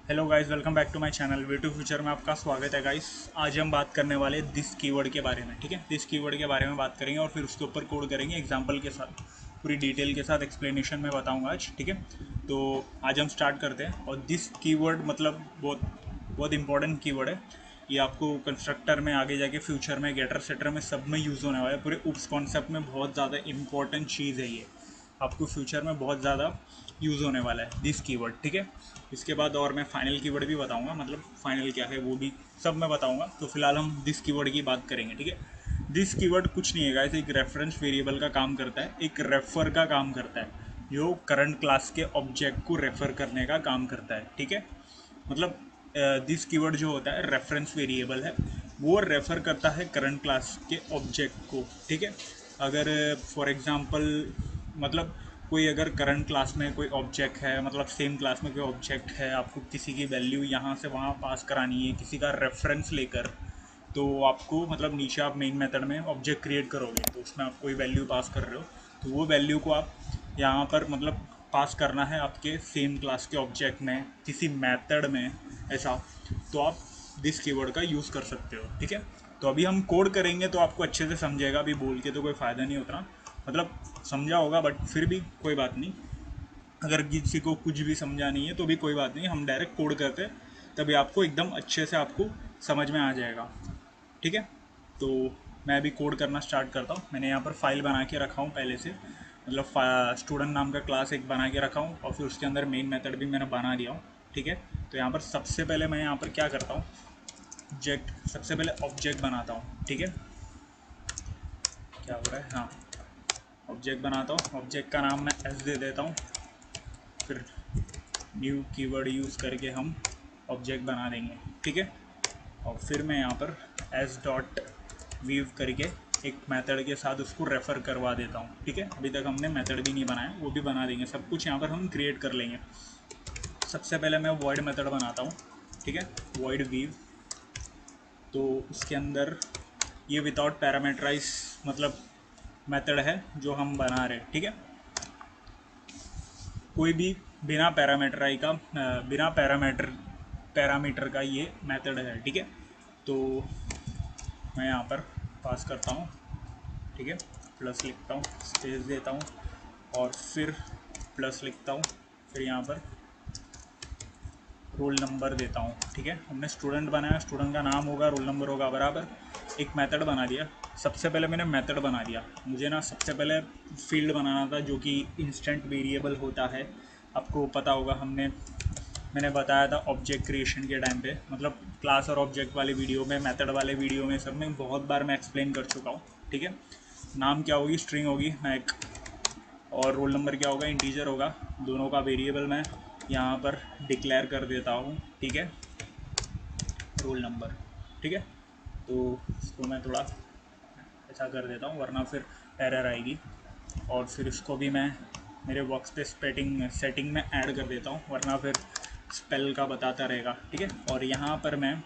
Hello guys, welcome back to my channel way to future में आपका स्वागत है गाइस। आज हम बात करने वाले दिस कीवर्ड के बारे में। ठीक है, दिस कीवर्ड के बारे में बात करेंगे और फिर उसके ऊपर कोड करेंगे एग्जांपल के साथ, पूरी डिटेल के साथ एक्सप्लेनेशन में बताऊंगा आज। ठीक है, तो आज हम स्टार्ट करते हैं। और दिस कीवर्ड मतलब बहुत बहुत इंपॉर्टेंट कीवर्ड है। ये आपको कंस्ट्रक्टर में आगे जाके फ्यूचर में गेटर सेटर में सब में यूज़ होने वाला है। पूरे उप्स कॉन्सेप्ट में बहुत ज़्यादा इंपॉर्टेंट चीज़ है ये, आपको फ्यूचर में बहुत ज़्यादा यूज़ होने वाला है दिस कीवर्ड। ठीक है, इसके बाद और मैं फाइनल कीवर्ड भी बताऊंगा, मतलब फाइनल क्या है वो भी सब मैं बताऊंगा। तो फिलहाल हम दिस कीवर्ड की बात करेंगे। ठीक है, दिस कीवर्ड कुछ नहीं है गाइस, एक रेफरेंस वेरिएबल का काम करता है, एक रेफर का काम करता है, जो करंट क्लास के ऑब्जेक्ट को रेफर करने का काम करता है। ठीक है, मतलब दिस कीवर्ड जो होता है रेफरेंस वेरिएबल है, वो रेफर करता है करंट क्लास के ऑब्जेक्ट को। ठीक है, अगर फॉर एग्जांपल मतलब कोई अगर करंट क्लास में कोई ऑब्जेक्ट है, मतलब सेम क्लास में कोई ऑब्जेक्ट है, आपको किसी की वैल्यू यहाँ से वहाँ पास करानी है किसी का रेफरेंस लेकर, तो आपको मतलब नीचे आप मेन मेथड में ऑब्जेक्ट क्रिएट करोगे, तो उसमें आप कोई वैल्यू पास कर रहे हो, तो वो वैल्यू को आप यहाँ पर मतलब पास करना है आपके सेम क्लास के ऑब्जेक्ट में किसी मेथड में, ऐसा। तो आप दिस कीवर्ड का यूज़ कर सकते हो। ठीक है, तो अभी हम कोड करेंगे तो आपको अच्छे से समझेगा, अभी बोल के तो कोई फ़ायदा नहीं होता, मतलब समझा होगा बट फिर भी कोई बात नहीं। अगर किसी को कुछ भी समझा नहीं है तो भी कोई बात नहीं, हम डायरेक्ट कोड करते हैं, तभी आपको एकदम अच्छे से आपको समझ में आ जाएगा। ठीक है, तो मैं अभी कोड करना स्टार्ट करता हूँ। मैंने यहाँ पर फाइल बना के रखा हूँ पहले से, मतलब स्टूडेंट नाम का क्लास एक बना के रखा हूँ और फिर उसके अंदर मेन मेथड भी मैंने बना दिया हूँ। ठीक है, तो यहाँ पर सबसे पहले मैं यहाँ पर क्या करता हूँ, ऑब्जेक्ट, सबसे पहले ऑब्जेक्ट बनाता हूँ। ठीक है, क्या हो रहा है, हाँ, ऑब्जेक्ट बनाता हूँ। ऑब्जेक्ट का नाम मैं एस दे देता हूँ, फिर न्यू कीवर्ड यूज़ करके हम ऑब्जेक्ट बना देंगे। ठीक है, और फिर मैं यहाँ पर एस डॉट वीव करके एक मेथड के साथ उसको रेफ़र करवा देता हूँ। ठीक है, अभी तक हमने मेथड भी नहीं बनाया, वो भी बना देंगे, सब कुछ यहाँ पर हम क्रिएट कर लेंगे। सबसे पहले मैं वॉइड मेथड बनाता हूँ। ठीक है, वॉइड वीव, तो उसके अंदर ये विदाउट पैरामीटराइज मतलब मेथड है जो हम बना रहे हैं। ठीक है, कोई भी बिना पैरामीटर का बिना पैरामीटर का ये मेथड है। ठीक है, तो मैं यहाँ पर पास करता हूँ। ठीक है, प्लस लिखता हूँ, स्पेस देता हूँ और फिर प्लस लिखता हूँ, फिर यहाँ पर रोल नंबर देता हूँ। ठीक है, हमने स्टूडेंट बनाया, स्टूडेंट का नाम होगा, रोल नंबर होगा बराबर। एक मेथड बना दिया, सबसे पहले मैंने मेथड बना दिया। मुझे ना सबसे पहले फील्ड बनाना था जो कि इंस्टेंट वेरिएबल होता है, आपको पता होगा, मैंने बताया था ऑब्जेक्ट क्रिएशन के टाइम पे, मतलब क्लास और ऑब्जेक्ट वाले वीडियो में, मेथड वाले वीडियो में, सब में बहुत बार मैं एक्सप्लेन कर चुका हूँ। ठीक है, नाम क्या होगी, स्ट्रिंग होगी मैक, और रोल नंबर क्या होगा, इंटीजर होगा। दोनों का वेरिएबल मैं यहाँ पर डिक्लेयर कर देता हूँ। ठीक है, रोल नंबर। ठीक है, तो इसको मैं थोड़ा ऐसा कर देता हूँ वरना फिर एरर आएगी। और फिर इसको भी मैं मेरे वर्क स्पेस सेटिंग में ऐड कर देता हूँ, वरना फिर स्पेल का बताता रहेगा। ठीक है, और यहाँ पर मैं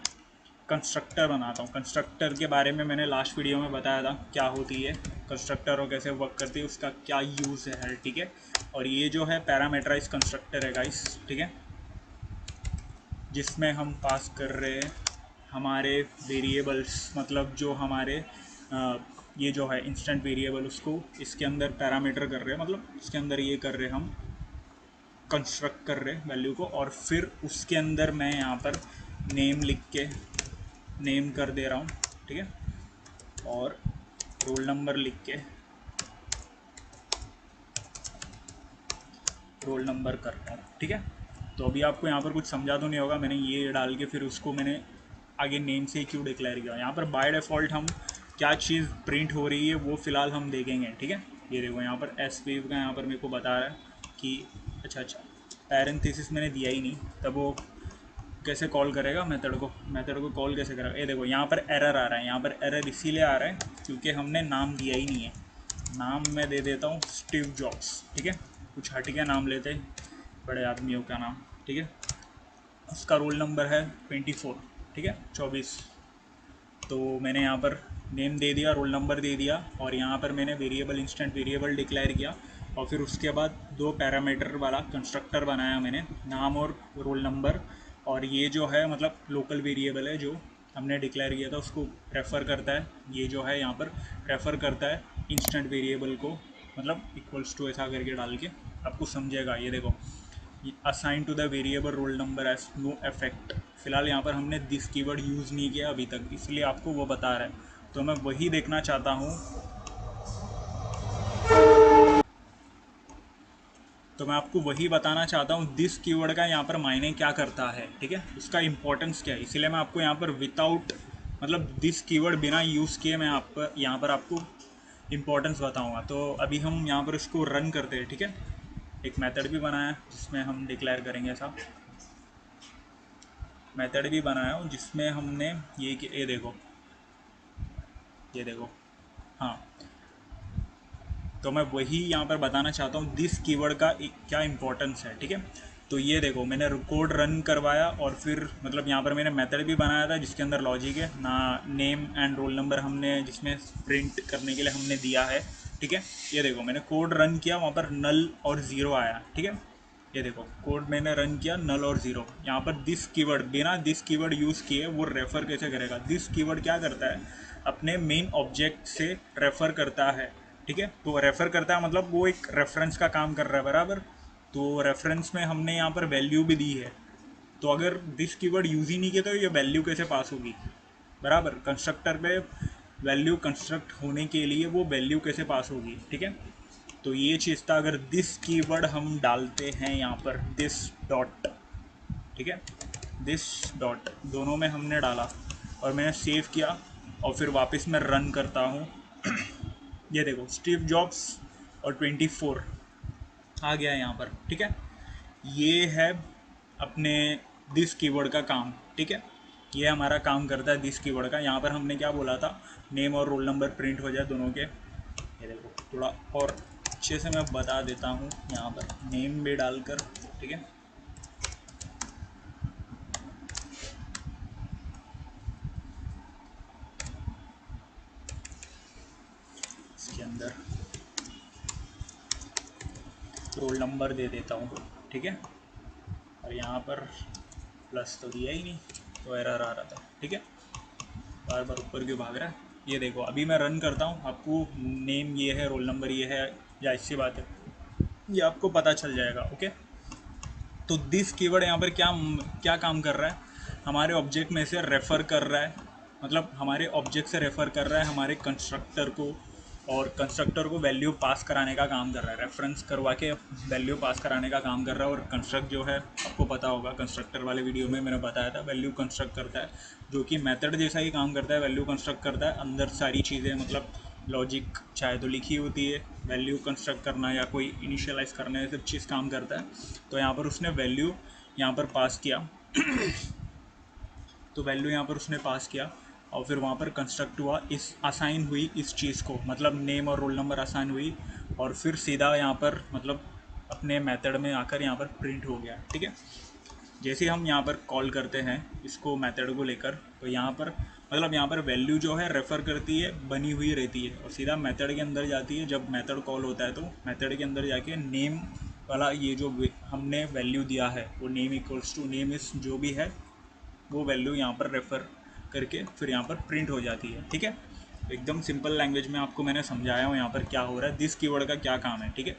कंस्ट्रक्टर बनाता हूँ। कंस्ट्रक्टर के बारे में मैंने लास्ट वीडियो में बताया था क्या होती है कंस्ट्रक्टर और कैसे वर्क करती है, उसका क्या यूज़ है। ठीक है, और ये जो है पैरामीटराइज कंस्ट्रक्टर है गाइस। ठीक है, जिसमें हम पास कर रहे हैं हमारे वेरिएबल्स, मतलब जो हमारे ये जो है इंस्टेंट वेरिएबल, उसको इसके अंदर पैरामीटर कर रहे हैं, मतलब इसके अंदर ये कर रहे हैं हम, कंस्ट्रक्ट कर रहे हैं वैल्यू को, और फिर उसके अंदर मैं यहाँ पर नेम लिख के नेम कर दे रहा हूँ। ठीक है, और रोल नंबर लिख के रोल नंबर कर रहा हूँ। ठीक है, तो अभी आपको यहाँ पर कुछ समझा तो नहीं होगा, मैंने ये डाल के फिर उसको मैंने आगे नेम से क्यों डिक्लेयर किया। यहाँ पर बाय डिफ़ॉल्ट हम क्या चीज़ प्रिंट हो रही है वो फ़िलहाल हम देखेंगे। ठीक है, ये देखो यहाँ पर एस वेव का यहाँ पर मेरे को बता रहा है कि अच्छा पैरेंथेसिस मैंने दिया ही नहीं, तब वो कैसे कॉल करेगा मेथड को कॉल कैसे करेगा। ये देखो यहाँ पर एरर आ रहा है, यहाँ पर एरर इसीलिए आ रहा है क्योंकि हमने नाम दिया ही नहीं है। नाम मैं दे देता हूँ स्टीव जॉब्स। ठीक है, कुछ हट के नाम लेते हैं, बड़े आदमियों का नाम। ठीक है, उसका रोल नंबर है 24। ठीक है, 24। तो मैंने यहाँ पर नेम दे दिया, रोल नंबर दे दिया, और यहाँ पर मैंने वेरिएबल इंस्टेंट वेरिएबल डिक्लेयर किया, और फिर उसके बाद दो पैरामीटर वाला कंस्ट्रक्टर बनाया मैंने, नाम और रोल नंबर और ये जो है मतलब लोकल वेरिएबल है जो हमने डिक्लेयर किया था उसको रेफ़र करता है। ये जो है यहाँ पर रेफ़र करता है इंस्टेंट वेरिएबल को, मतलब इक्वल्स टू ऐसा करके डाल के आपको समझेगा। ये देखो, assign to the variable roll number as no effect. फ़िलहाल यहाँ पर हमने दिस कीवर्ड यूज़ नहीं किया अभी तक, इसलिए आपको वो बता रहा है। तो मैं वही देखना चाहता हूँ, तो मैं आपको वही बताना चाहता हूँ दिस कीवर्ड का यहाँ पर मायने क्या करता है, ठीक है, उसका इंपॉर्टेंस क्या है। इसीलिए मैं आपको यहाँ पर विदाउट मतलब दिस कीवर्ड बिना यूज़ किए मैं यहाँ पर आपको इंपॉर्टेंस बताऊँगा। तो अभी हम यहाँ पर इसको रन करते हैं, ठीक है। एक मेथड भी बनाया है जिसमें हम डिक्लेयर करेंगे, ऐसा मेथड भी बनाया हो जिसमें हमने ये देखो, ये देखो, हाँ। तो मैं वही यहाँ पर बताना चाहता हूँ दिस कीवर्ड का क्या इंपॉर्टेंस है, ठीक है। तो ये देखो, मैंने कोड रन करवाया और फिर मतलब यहाँ पर मैंने मेथड भी बनाया था जिसके अंदर लॉजिक है ना, नेम एंड रोल नंबर हमने जिसमें प्रिंट करने के लिए हमने दिया है, ठीक है। ये देखो, मैंने कोड रन किया, वहाँ पर नल और ज़ीरो आया, ठीक है। ये देखो, कोड मैंने रन किया, नल और ज़ीरो। यहाँ पर दिस कीवर्ड, बिना दिस कीवर्ड यूज़ किए वो रेफ़र कैसे करेगा। दिस कीवर्ड क्या करता है, अपने मेन ऑब्जेक्ट से रेफ़र करता है, ठीक है। तो रेफ़र करता है मतलब वो एक रेफरेंस का काम कर रहा है, बराबर। तो रेफरेंस में हमने यहाँ पर वैल्यू भी दी है। तो अगर दिस कीवर्ड यूज़ ही नहीं किया तो ये वैल्यू कैसे पास होगी, बराबर। कंस्ट्रक्टर पे वैल्यू कंस्ट्रक्ट होने के लिए वो वैल्यू कैसे पास होगी, ठीक है। तो ये चीज़ था, अगर दिस कीवर्ड हम डालते हैं यहाँ पर दिस डॉट, ठीक है, दिस डॉट दोनों में हमने डाला और मैंने सेव किया और फिर वापस मैं रन करता हूँ। ये देखो, स्टीव जॉब्स और 24 आ गया है यहाँ पर, ठीक है। ये है अपने दिस कीवर्ड का काम, ठीक है। ये हमारा काम करता है दिस कीवर्ड का। यहाँ पर हमने क्या बोला था, नेम और रोल नंबर प्रिंट हो जाए दोनों के। ये देखो, थोड़ा और अच्छे से मैं बता देता हूँ, यहाँ पर नेम भी डालकर, ठीक है। इसके अंदर रोल नंबर दे देता हूँ, ठीक है। और यहाँ पर प्लस तो दिया ही नहीं, तो एरर आ रहा था, ठीक है। बार बार ऊपर क्यों भाग रहा है। ये देखो, अभी मैं रन करता हूँ, आपको नेम ये है, रोल नंबर ये है, या ऐसी बात है, ये आपको पता चल जाएगा, ओके। तो दिस कीवर्ड यहाँ पर क्या क्या काम कर रहा है, हमारे ऑब्जेक्ट में से रेफ़र कर रहा है, मतलब हमारे ऑब्जेक्ट से रेफ़र कर रहा है हमारे कंस्ट्रक्टर को, और कंस्ट्रक्टर को वैल्यू पास कराने का काम कर रहा है, रेफरेंस करवा के वैल्यू पास कराने का काम कर रहा है। और कंस्ट्रक्ट जो है आपको पता होगा, कंस्ट्रक्टर वाले वीडियो में मैंने बताया था, वैल्यू कंस्ट्रक्ट करता है, जो कि मेथड जैसा ही काम करता है, वैल्यू कंस्ट्रक्ट करता है। अंदर सारी चीज़ें मतलब लॉजिक चाहे तो लिखी होती है, वैल्यू कंस्ट्रक्ट करना या कोई इनिशियलाइज़ करना, ये सब चीज़ काम करता है। तो यहाँ पर उसने वैल्यू यहाँ पर पास किया तो वैल्यू यहाँ पर उसने पास किया और फिर वहाँ पर कंस्ट्रक्ट हुआ, इस असाइन हुई इस चीज़ को, मतलब नेम और रोल नंबर असाइन हुई और फिर सीधा यहाँ पर मतलब अपने मेथड में आकर यहाँ पर प्रिंट हो गया, ठीक है। जैसे हम यहाँ पर कॉल करते हैं इसको मेथड को लेकर, तो यहाँ पर मतलब यहाँ पर वैल्यू जो है रेफ़र करती है, बनी हुई रहती है और सीधा मेथड के अंदर जाती है। जब मेथड कॉल होता है तो मेथड के अंदर जाके नेम वाला ये जो हमने वैल्यू दिया है वो नेम इक्वल्स टू नेम इस जो भी है वो वैल्यू यहाँ पर रेफ़र करके फिर यहाँ पर प्रिंट हो जाती है, ठीक है। एकदम सिंपल लैंग्वेज में आपको मैंने समझाया हूँ यहाँ पर क्या हो रहा है, दिस कीवर्ड का क्या काम है, ठीक है।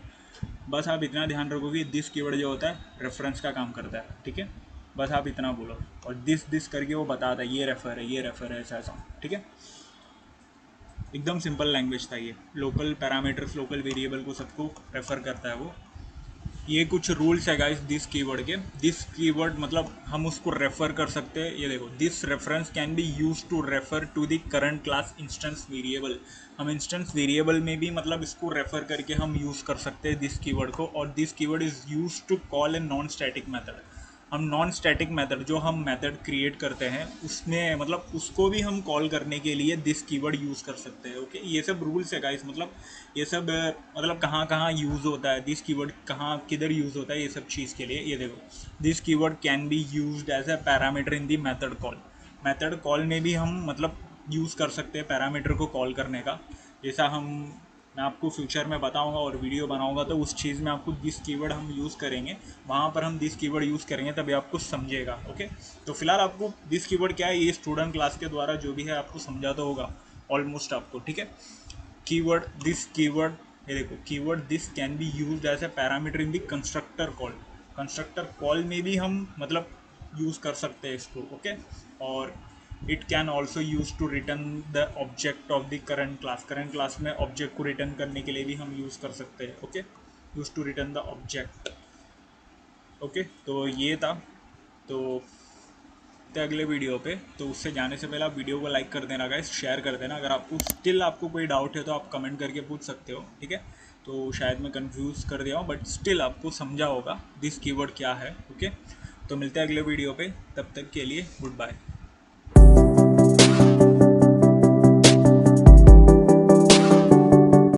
बस आप इतना ध्यान रखो कि दिस कीवर्ड जो होता है रेफरेंस का काम करता है, ठीक है। बस आप इतना बोलो और दिस दिस करके वो बताता है ये रेफ़र है, ये रेफ़र है, ऐसा ऐसा, ठीक है। एकदम सिंपल लैंग्वेज था ये। लोकल पैरामीटर्स, लोकल वेरिएबल को सबको रेफ़र करता है वो। ये कुछ रूल्स है गाइस दिस कीवर्ड के। दिस कीवर्ड मतलब हम उसको रेफ़र कर सकते हैं। ये देखो, this reference can be use to refer to the current class instance variable. हम इंस्टेंस वेरिएबल में भी मतलब इसको रेफ़र करके हम यूज़ कर सकते हैं दिस कीवर्ड को। और this keyword is use to call a non static method. हम नॉन स्टैटिक मेथड जो हम मेथड क्रिएट करते हैं उसमें मतलब उसको भी हम कॉल करने के लिए दिस कीवर्ड यूज़ कर सकते हैं, ओके। ये सब रूल्स है गाइस, मतलब ये सब मतलब कहाँ कहाँ यूज़ होता है दिस कीवर्ड, कहाँ किधर यूज़ होता है ये सब चीज़ के लिए। ये देखो, this keyword can be used as a parameter in the method call. Method call में भी हम मतलब यूज़ कर सकते हैं पैरामीटर को कॉल करने का। जैसा हम मैं आपको फ्यूचर में बताऊंगा और वीडियो बनाऊंगा तो उस चीज़ में आपको दिस कीवर्ड हम यूज़ करेंगे, वहाँ पर हम दिस कीवर्ड यूज़ करेंगे तभी आपको समझेगा। ओके, तो फिलहाल आपको दिस कीवर्ड क्या है ये स्टूडेंट क्लास के द्वारा जो भी है आपको समझा तो होगा ऑलमोस्ट आपको, ठीक है। कीवर्ड दिस कीवर्ड, ये देखो keyword this can be used as a parameter in the constructor call. Constructor call में भी हम मतलब यूज़ कर सकते हैं इसको। ओके, और it can also use to return the object of the current class. Current class में ऑब्जेक्ट को रिटर्न करने के लिए भी हम यूज़ कर सकते हैं। Okay, use to return the object. Okay, तो ये था। तो अगले वीडियो पे, तो उससे जाने से पहले आप वीडियो को लाइक कर देना गाइस, शेयर कर देना। अगर आपको स्टिल आपको कोई डाउट है तो आप कमेंट करके पूछ सकते हो, ठीक है। तो शायद मैं कंफ्यूज कर दिया हूँ बट स्टिल आपको समझा होगा दिस कीवर्ड क्या है। ओके, तो मिलते हैं अगले वीडियो पे, तब तक के लिए गुड बाय।